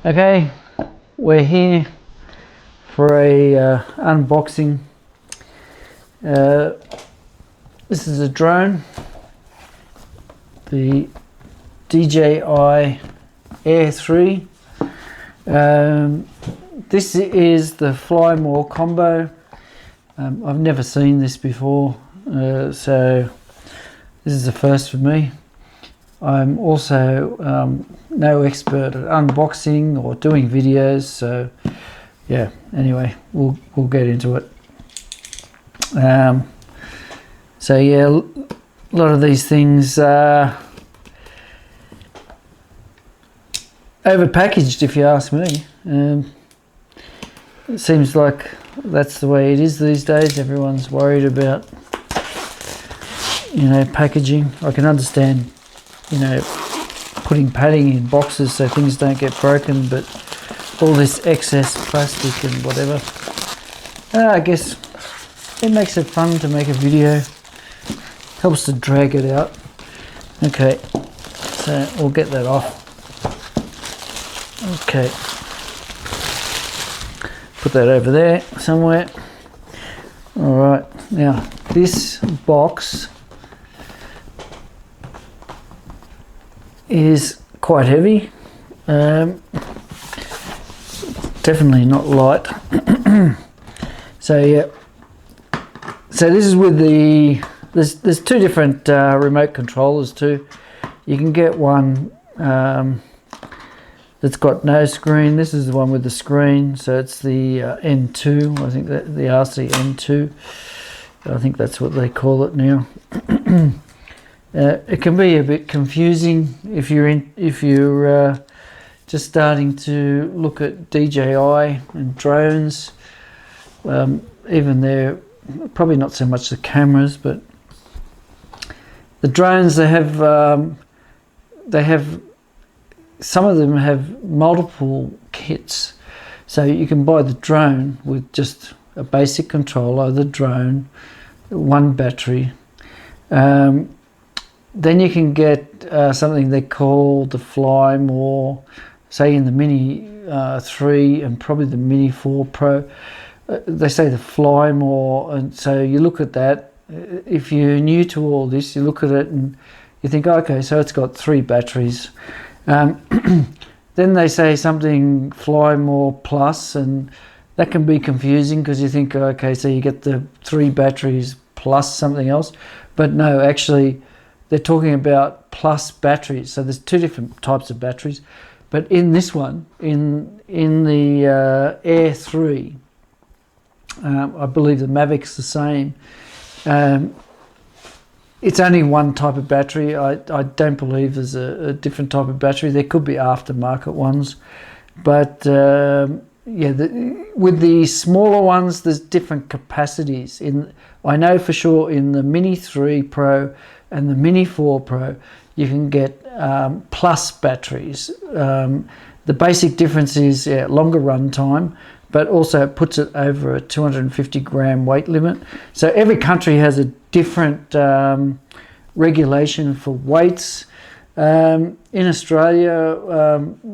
Okay, we're here for a unboxing. This is a drone, the DJI Air 3. This is the Fly More Combo. I've never seen this before, so this is the first for me. I'm also no expert at unboxing or doing videos, so yeah, anyway, we'll get into it. So yeah, a lot of these things are overpackaged, if you ask me. It seems like that's the way it is these days. Everyone's worried about, packaging. I can understand, putting padding in boxes so things don't get broken, but all this excess plastic and whatever, I guess it makes it fun to make a video, helps to drag it out. Okay, so we'll get that off. Okay, put that over there somewhere. All right, now this box is quite heavy, definitely not light. So yeah, so this is with the there's two different remote controllers too. You can get one that's got no screen. This is the one with the screen, so it's the N2. I think that the RC N2, I think that's what they call it now. It can be a bit confusing if you're just starting to look at DJI and drones. Even there, probably not so much the cameras, but the drones. They have some of them have multiple kits, so you can buy the drone with just a basic controller, the drone, one battery. Then you can get something they call the Fly More, say in the Mini 3 and probably the Mini 4 Pro. They say the Fly More, and so you look at that. If you're new to all this, you look at it and you think, okay, so it's got 3 batteries. Then they say something Fly More Plus, and that can be confusing because you think, okay, so you get the 3 batteries plus something else, but no, actually they're talking about plus batteries. So there's 2 different types of batteries, but in this one, in the Air 3, I believe the Mavic's the same. It's only one type of battery. I don't believe there's a different type of battery. There could be aftermarket ones, but yeah, with the smaller ones, there's different capacities. I know for sure in the Mini 3 Pro and the Mini 4 Pro, you can get plus batteries. The basic difference is longer run time, but also it puts it over a 250 gram weight limit. So every country has a different regulation for weights. In Australia,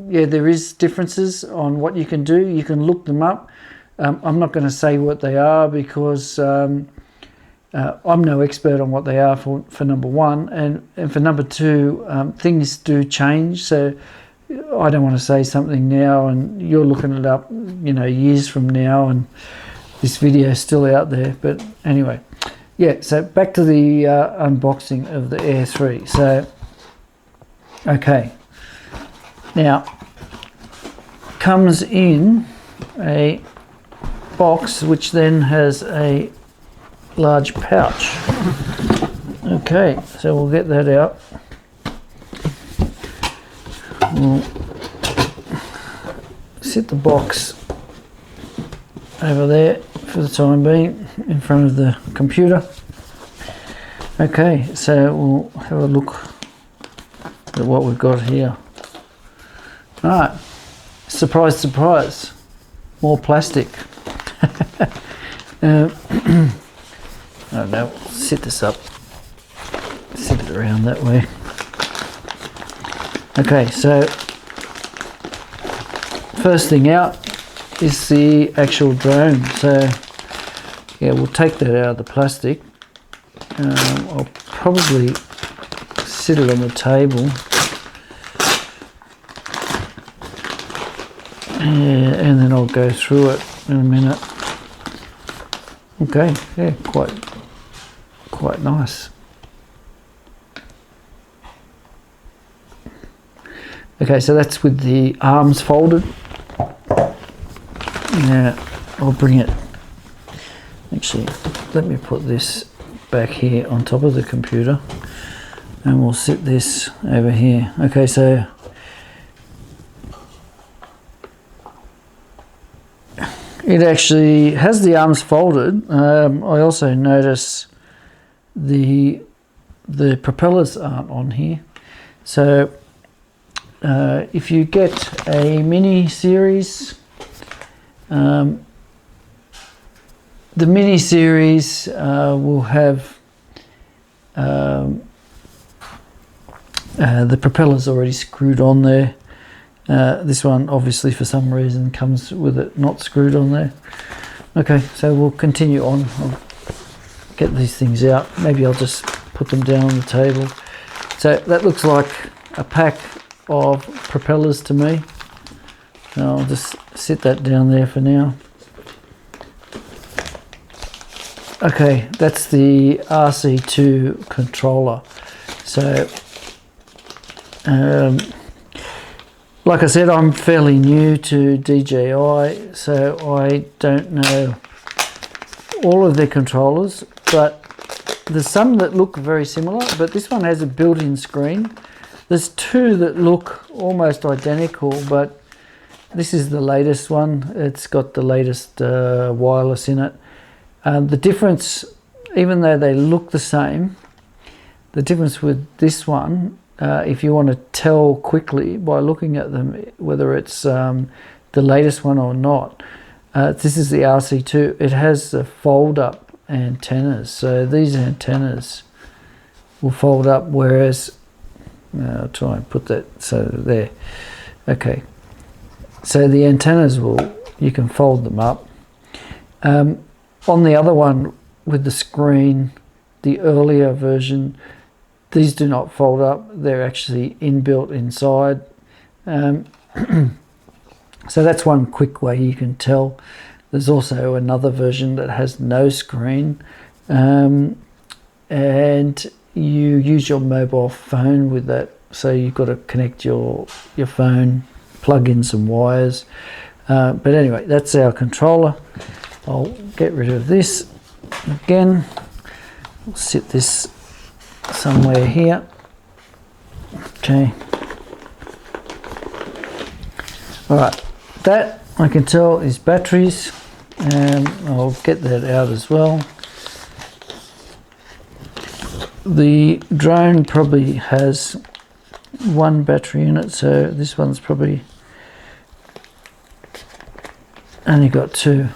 yeah, there is differences on what you can do. You can look them up. I'm not going to say what they are because I'm no expert on what they are for number one, and for number two, things do change. So I don't want to say something now and you're looking it up, years from now, and this video is still out there. But anyway, yeah, so back to the unboxing of the Air 3. So, okay, now comes in a box which then has a large pouch. Okay, so we'll get that out. We'll set the box over there for the time being in front of the computer. Okay, so we'll have a look at what we've got here. Alright, surprise, surprise, more plastic. I don't know, set this up, set it around that way. Okay, so first thing out is the actual drone. So yeah, we'll take that out of the plastic. I'll probably sit it on the table. Yeah, and then I'll go through it in a minute. Okay, yeah, quite nice. Okay, so that's with the arms folded. Now I'll bring it. Actually, let me put this back here on top of the computer, and we'll sit this over here. Okay, so it actually has the arms folded. I also notice the propellers aren't on here. So if you get a mini series, the mini series will have the propellers already screwed on there. This one obviously for some reason comes with it not screwed on there. Okay, so we'll continue on. I'll get these things out. Maybe I'll just put them down on the table. So that looks like a pack of propellers to me. So I'll just sit that down there for now. Okay, that's the RC2 controller. So like I said, I'm fairly new to DJI, so I don't know all of their controllers, but there's some that look very similar, but this one has a built-in screen. There's two that look almost identical, but this is the latest one. It's got the latest wireless in it. The difference, even though they look the same, the difference with this one, if you want to tell quickly by looking at them whether it's the latest one or not, this is the RC2. It has the fold-up antennas, so these antennas will fold up, whereas I'll try and put that so there. Okay, so the antennas you can fold them up. On the other one with the screen, the earlier version, these do not fold up. They're actually inbuilt inside. So that's one quick way you can tell. There's also another version that has no screen, and you use your mobile phone with that. So you've got to connect your phone, plug in some wires. But anyway, that's our controller. I'll get rid of this again. I'll sit this somewhere here. Okay. All right, that I can tell is batteries, and I'll get that out as well. The drone probably has one battery in it, so this one's probably only got two.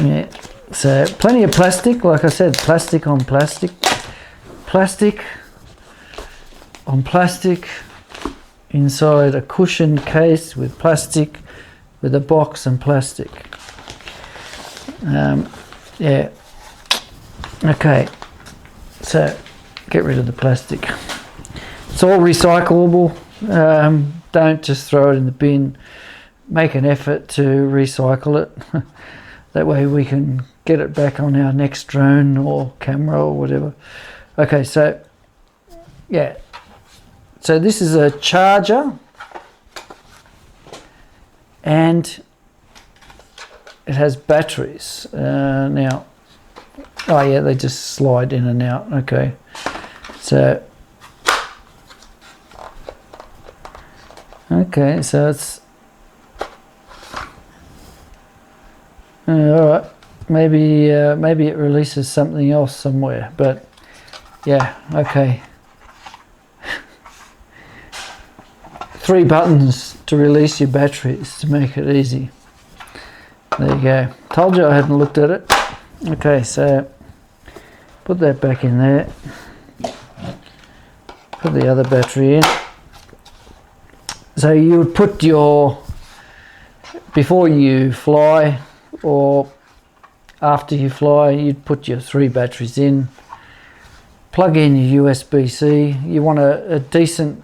Yeah, so plenty of plastic, like I said, plastic on plastic, plastic on plastic, inside a cushion case with plastic, with a box and plastic. Yeah, okay, so get rid of the plastic. It's all recyclable. Don't just throw it in the bin. Make an effort to recycle it. That way we can get it back on our next drone or camera or whatever. Okay, so yeah. So this is a charger, and it has batteries. Now, oh yeah, they just slide in and out. Okay, so it's all right. Maybe it releases something else somewhere, but yeah, okay. 3 buttons to release your batteries to make it easy. There you go. Told you I hadn't looked at it. Okay, so put that back in there. Put the other battery in. So you would put your, before you fly or after you fly, you'd put your 3 batteries in, plug in your USB-C. You want a decent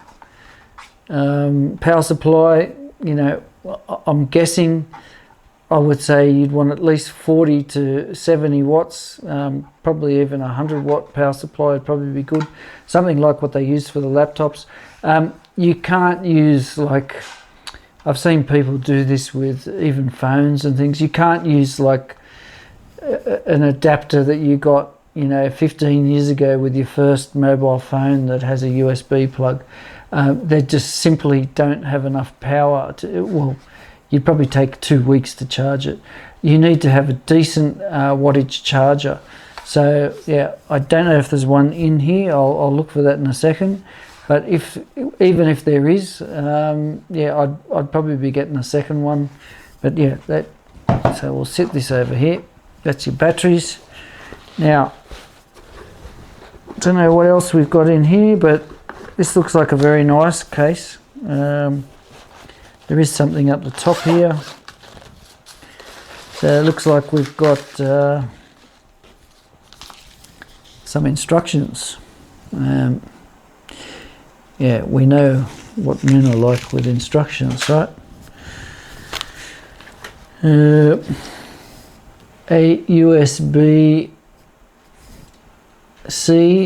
power supply. You know, I'm guessing, I would say you'd want at least 40 to 70 watts, probably even a 100 watt power supply would probably be good. Something like what they use for the laptops. You can't use, like, I've seen people do this with even phones and things. You can't use like an adapter that you got, you know, 15 years ago with your first mobile phone that has a USB plug. They just simply don't have enough power to, well, you'd probably take 2 weeks to charge it. You need to have a decent wattage charger. So yeah, I don't know if there's one in here. I'll look for that in a second. But even if there is, yeah, I'd probably be getting a second one. But yeah, so we'll set this over here. That's your batteries. Now, don't know what else we've got in here, but this looks like a very nice case. There is something up the top here. So it looks like we've got some instructions. Yeah, we know what men are like with instructions, right? A USB-C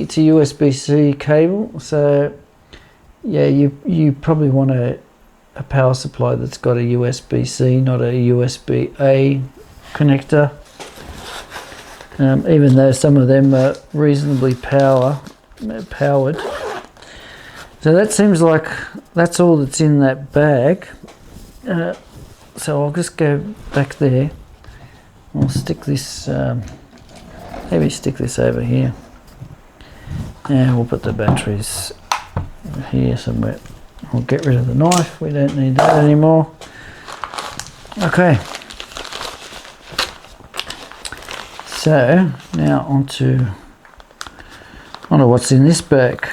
to USB-C cable. So yeah, you probably want a power supply that's got a USB-C, not a USB-A connector. Even though some of them are reasonably powered. So that seems like that's all that's in that bag. So I'll just go back there. I'll stick this, maybe stick this over here. And we'll put the batteries here somewhere. We'll get rid of the knife, we don't need that anymore. Okay. So now onto what's in this bag.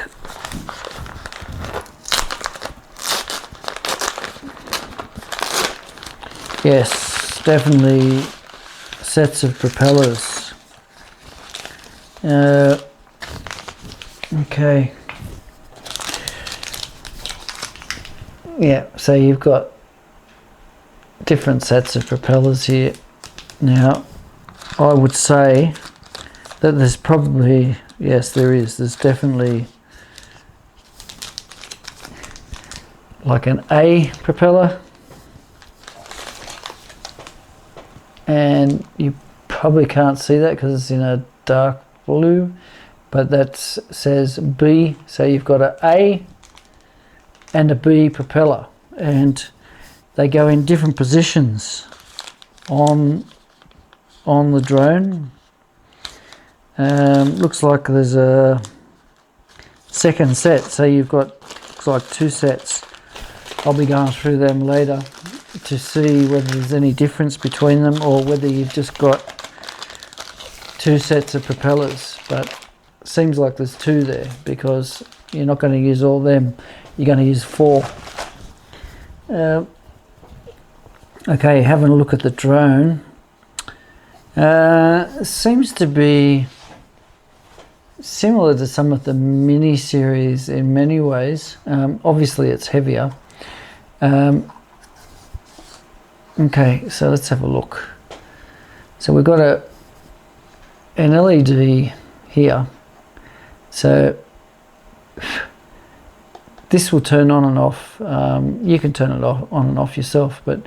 Yes, definitely sets of propellers. Okay. Yeah, so you've got different sets of propellers here. Now, I would say that there's probably, yes, there's definitely like an A propeller. And you probably can't see that because it's in a dark blue, but that says B. So you've got an A and a B propeller, and they go in different positions on the drone. Looks like there's a second set, so you've got, looks like 2 sets. I'll be going through them later to see whether there's any difference between them or whether you've just got 2 sets of propellers, but it seems like there's 2 there because you're not going to use all them, you're going to use 4. Okay, having a look at the drone, seems to be similar to some of the mini series in many ways. Obviously it's heavier. Okay, so let's have a look. So we've got an LED here. So this will turn on and off. You can turn it off, on and off yourself, but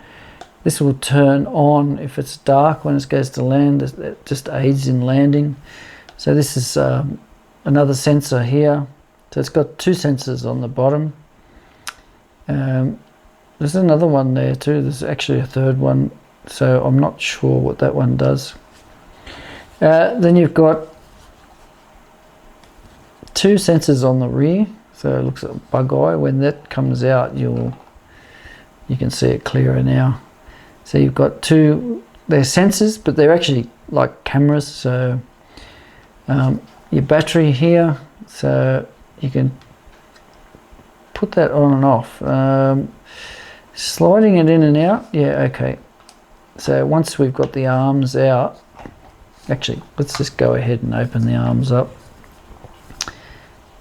this will turn on if it's dark when it goes to land. It just aids in landing. So this is another sensor here. So it's got 2 sensors on the bottom. There's another one there too. There's actually a 3rd one, so I'm not sure what that one does. Then you've got 2 sensors on the rear. So it looks like a bug eye. When that comes out, you can see it clearer now. So you've got 2, they're sensors, but they're actually like cameras. So your battery here, so you can put that on and off. Sliding it in and out, yeah, okay. So once we've got the arms out, actually, let's just go ahead and open the arms up.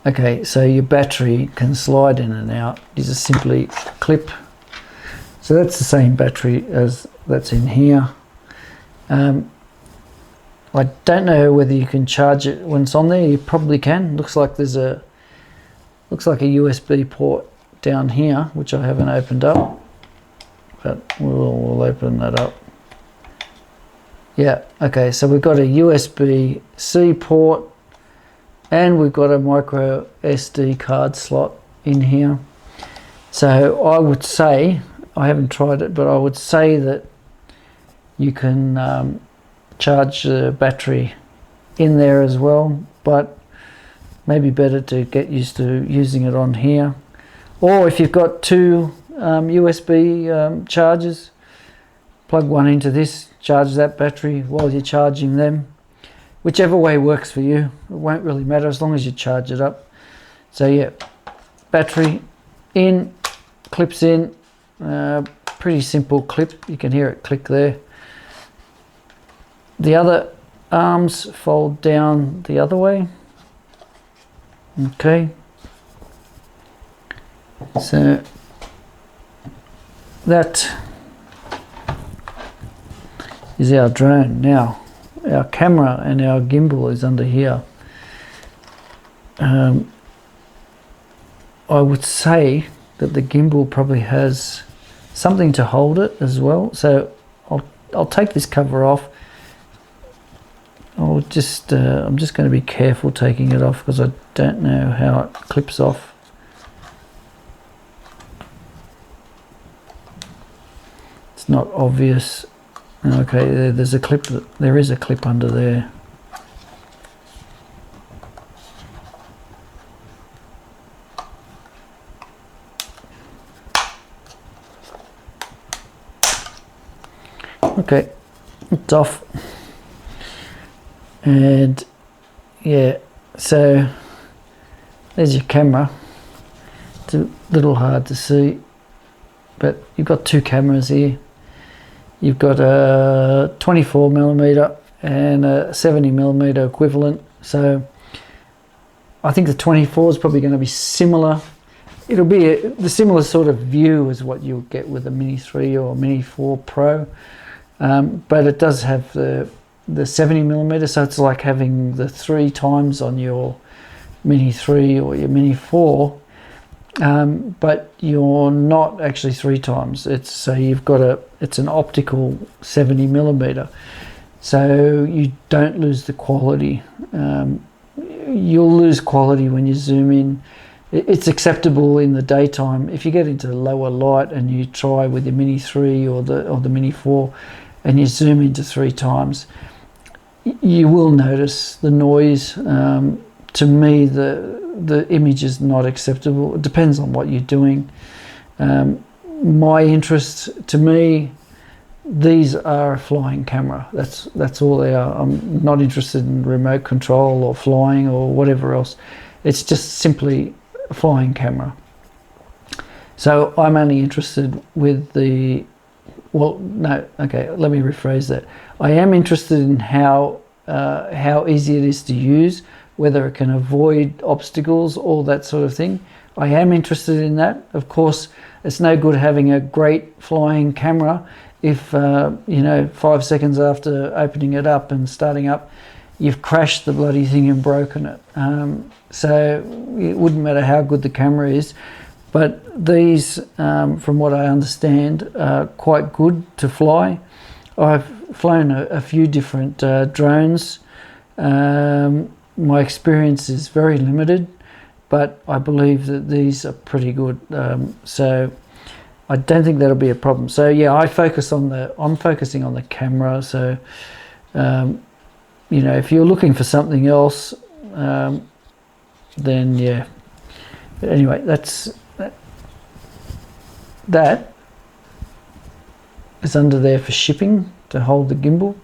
Okay, so your battery can slide in and out. You just simply clip. So that's the same battery as that's in here. I don't know whether you can charge it when it's on there. You probably can. Looks like there's a USB port down here, which I haven't opened up, but we'll open that up. Yeah, okay, so we've got a USB-C port and we've got a micro SD card slot in here. So I would say, I haven't tried it, but I would say that you can charge the battery in there as well, but maybe better to get used to using it on here. Or if you've got two USB chargers, plug one into this, charge that battery while you're charging them. Whichever way works for you, it won't really matter as long as you charge it up. So yeah, battery in, clips in, pretty simple clip, you can hear it click there. The other arms fold down the other way. Okay, so that is our drone. Now our camera and our gimbal is under here. I would say that the gimbal probably has something to hold it as well, so I'll take this cover off. I'm just going to be careful taking it off because I don't know how it clips off. It's not obvious. Okay, there's a clip. There is a clip under there. Okay, it's off. And yeah, so there's your camera. It's a little hard to see, but you've got two cameras here. You've got a 24mm and a 70mm equivalent. So I think the 24 is probably going to be similar. It'll be the similar sort of view as what you'll get with a Mini 3 or Mini 4 Pro, but it does have the 70mm, so it's like having the 3 times on your Mini 3 or your Mini 4, but you're not actually 3 times. It's it's an optical 70mm, so you don't lose the quality. You'll lose quality when you zoom in. It's acceptable in the daytime. If you get into lower light and you try with your Mini 3 or the Mini 4 and you zoom into 3 times, you will notice the noise. To me, the image is not acceptable. It depends on what you're doing. My interest, to me, these are a flying camera. That's all they are. I'm not interested in remote control or flying or whatever else. It's just simply a flying camera. So I'm only interested with the, well, no, okay, let me rephrase that. I am interested in how easy it is to use, whether it can avoid obstacles, all that sort of thing. I am interested in that. Of course, it's no good having a great flying camera if, 5 seconds after opening it up and starting up, you've crashed the bloody thing and broken it. So it wouldn't matter how good the camera is, but these, from what I understand, are quite good to fly. I've flown a few different drones. My experience is very limited, but I believe that these are pretty good. So I don't think that'll be a problem. So yeah, I'm focusing on the camera. So, if you're looking for something else, then yeah. But anyway, that is under there for shipping to hold the gimbal.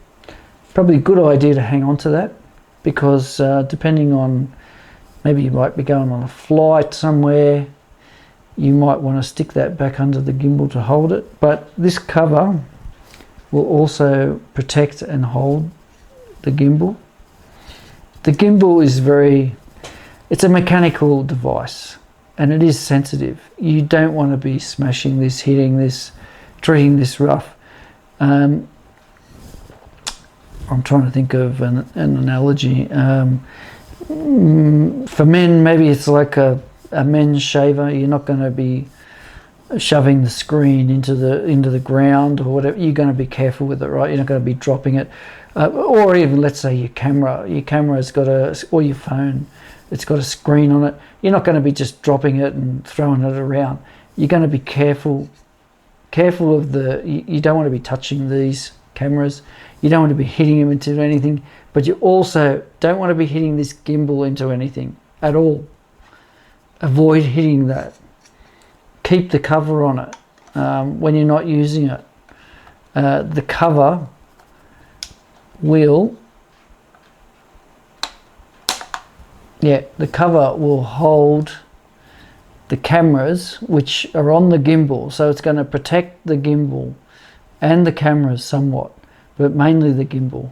Probably a good idea to hang on to that, because depending on, maybe you might be going on a flight somewhere you might want to stick that back under the gimbal to hold it. But this cover will also protect and hold the gimbal. The gimbal is it's a mechanical device, and it is sensitive. You don't want to be smashing this, hitting this, treating this rough. I'm trying to think of an analogy. For men, maybe it's like a men's shaver. You're not going to be shoving the screen into the ground or whatever. You're going to be careful with it, right? You're not going to be dropping it. Or even, let's say, your camera's got or your phone, it's got a screen on it. You're not going to be just dropping it and throwing it around. You're going to be careful of you don't want to be touching these cameras. You don't want to be hitting them into anything, but you also don't want to be hitting this gimbal into anything at all. Avoid hitting that. Keep the cover on it when you're not using it. The cover will hold the cameras which are on the gimbal, so it's going to protect the gimbal and the cameras somewhat, but mainly the gimbal.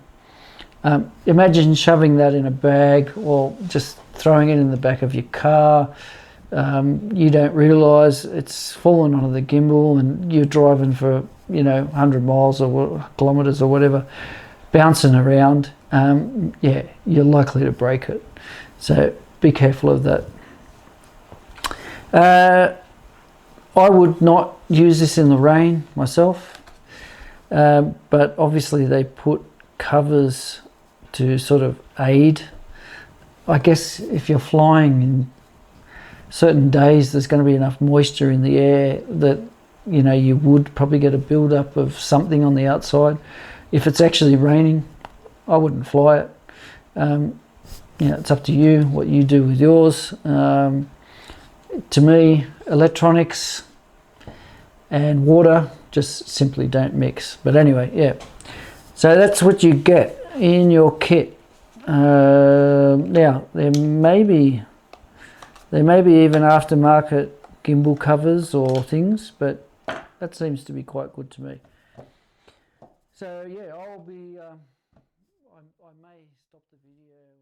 Imagine shoving that in a bag or just throwing it in the back of your car. You don't realize it's fallen onto the gimbal, and you're driving for 100 miles or kilometers or whatever, bouncing around. You're likely to break it, so be careful of that. I would not use this in the rain myself, but obviously they put covers to sort of aid. I guess if you're flying in certain days, there's going to be enough moisture in the air that you would probably get a build-up of something on the outside. If it's actually raining, I wouldn't fly it. It's up to you what you do with yours. To me, electronics and water just simply don't mix. But anyway, so that's what you get in your kit. Now there may be even aftermarket gimbal covers or things, but that seems to be quite good to me. So I'll be I may stop the video and